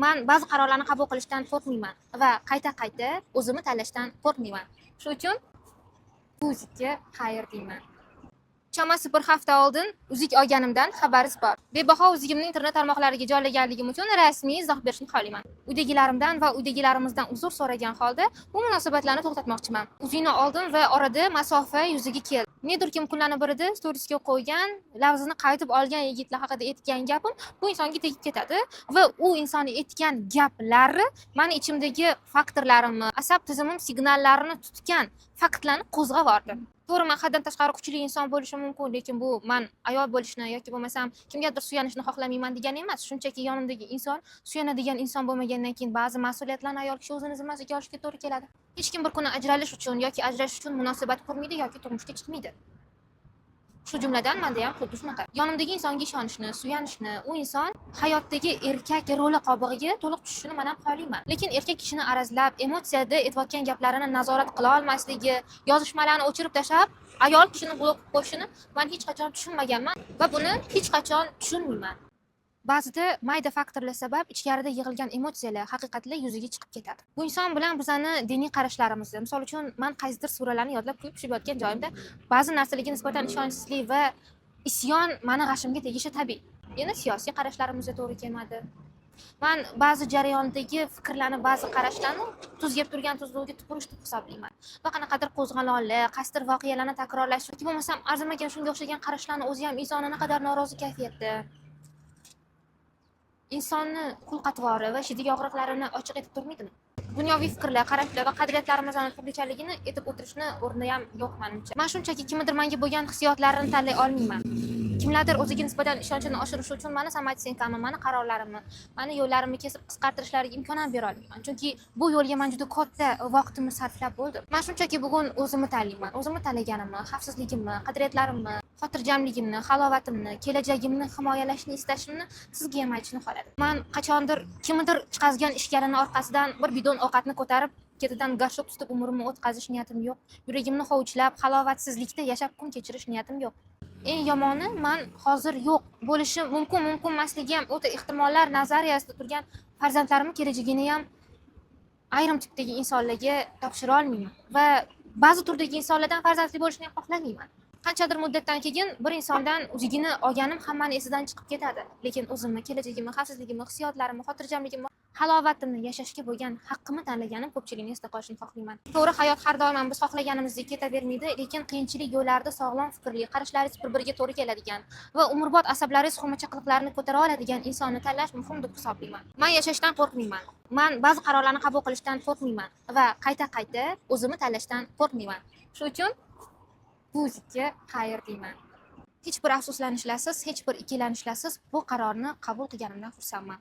man ba'zi qarorlarni qabul qilishdan qo'rqmayman va qayta o'zimni tanlashdan qo'rqmayman. Shuning uchun bu uzukka xayr deyman. Chamasi bir hafta oldin uzuk olganimdan xabaringiz bor. Bebaho uzugimni internet tarmoqlariga joylaganligim uchun rasmiy izoh berishni xohlayman. Uydagilarimdan va uydagilarimizdan uzr so'ragan holda bu munosabatlarni to'xtatmoqchiman. Uzukni oldim va orada masofa yuzaga keldi. Nedir kim kunlarning birida storiesga qo'ygan, lavzini qaytib olgan yigitlar haqida aytgan gapim bu insonga tegib ketadi va u insonni aytgan gaplari meni ichimdagi faktorlarimni, asab tizimim signallarini tutgan faktlarni qo'zg'ab yubordi. To'g'ri, men haddan tashqari kuchli inson bo'lishim mumkin, lekin bu men ayol bo'lishni yoki bo'lmasam kimgadir suyanishni xohlamayman degani emas. Shunchaki yonimdagi inson suyanadigan inson bo'lmagandan keyin ba'zi mas'uliyatlarni ayol kishi o'zini zimmasiga olishga to'g'ri keladi. Hech kim bir kuni ajralish uchun yoki ajrashish uchun munosabat qurmaydi yoki turmushga chiqmaydi. Shu jumladan menda ham xuddi shunaqa. Yonimdagi insonga ishonishni, suyanishni, u inson hayotdagi erkak roli qobig'iga to'liq tushishini men ham xohlayman. Lekin erkak kishini arazlab, emotsiyada aytayotgan gaplarini nazorat qila olmasligi, yozishmalarni o'chirib tashlab, ayol kishini blok qilib qo'yishini men hech qachon tushunmaganman va buni hech qachon tushunmayman. Ba'zida mayda faktorlar sabab ichkarida yig'ilgan emotsiyalar, haqiqatlar yuzaga chiqib ketadi. Bu inson bilan bizani diniy qarashlarimizni, misol uchun men qaysidir suralarni yodlab qo'yib tushib yotgan joyimda ba'zi narsalarga nisbatan ishonchsizlik va isyon meni g'ashimga tegishi tabiiy. Yana siyosiy qarashlarimizga to'g'ri kelmadi. Men ba'zi jarayondagi fikrlarni, ba'zi qarashlarni tuz yeb turgan tuzlugiga tupurish deb hisoblayman. Va qanaqadir qo'zg'alonlar, qaysidir voqealarni takrorlash yoki bo'lmasam arzimagan shunga o'xshagan qarashlarni o'zi ham insonni naqadar norozi kayfiyatda, insonni qul-qatvori va ichidagi og'riqlarini ochiq aytib turmaydimi? Dunyoviy fikrlar, qarashlar va qadriyatlarimizni turlichaligini aytib o'tirishni o'rni ham yo'q menimcha. Men shunchaki kimdir menga bo'lgan hissiyotlarini tanlay olmayman. Kimlardir o'ziga nisbatan ishonchini oshirish uchun meni samootsenkamni, meni qarorlarimni, meni yo'llarimni kesib qisqartirishlariga imkon ham bera olmayman. Chunki bu yo'lga men juda katta vaqtimni sarflab bo'ldim. Men shunchaki bugun o'zimni tanlayman. O'zimni tanlaganimni, xavfsizligimni, qadriyatlarimni, xotirjamligimni, halovatimni, kelajagimni himoyalashni istashimni sizga ham aytishni xohladim. Men qachondir kimdir chiqazgan ishkalini orqasidan bir bidon ovqatni ko'tarib ketidan garshok tutib umrimni o'tkazish niyatim yo'q. Yuragimni hovuchlab, halovatsizlikda yashab kun kechirish niyatim yo'q. Eng yomoni men hozir yo'q bo'lishi mumkin emasligi ham o'ta ehtimollar nazariyasida turgan farzandlarimning kelajagini ham ayrim tipdagi insonlarga topshira olmayman va ba'zi turdagi insonlardan farzandli bo'lishni ham xohlamayman. Qanchadir muddatdan keyin bir insondan uzugini olganim hammani esidan chiqib ketadi, lekin o'zimni, kelajagimni, xavfsizligimni, hissiyotlarimni, xotirjamligimni, halovatimni yashashga bo'lgan haqqimni tanlaganim ko'pchilikning esda qolishini xohlayman. To'g'ri, hayot har doim biz xohlaganimizdek ketavermaydi, lekin qiyinchilik yo'llarida sog'lom fikrli, qarashlaringiz bir-biriga to'g'ri keladigan va umrbod asablaringiz xurmo-chaqaliqlarini ko'tara oladigan insonni tanlash muhim deb hisoblayman. Men yashashdan qo'rqmayman. Men ba'zi qarorlarni qabul qilishdan qo'rqmayman va qayta o'zimni tanlashdan qo'rqmayman. Shuning uchun bu uzukka xayr deyman. Hech bir afsuslanishlarsiz, hech bir ikkilanishlarsiz bu qarorni qabul qilganimdan xursandman.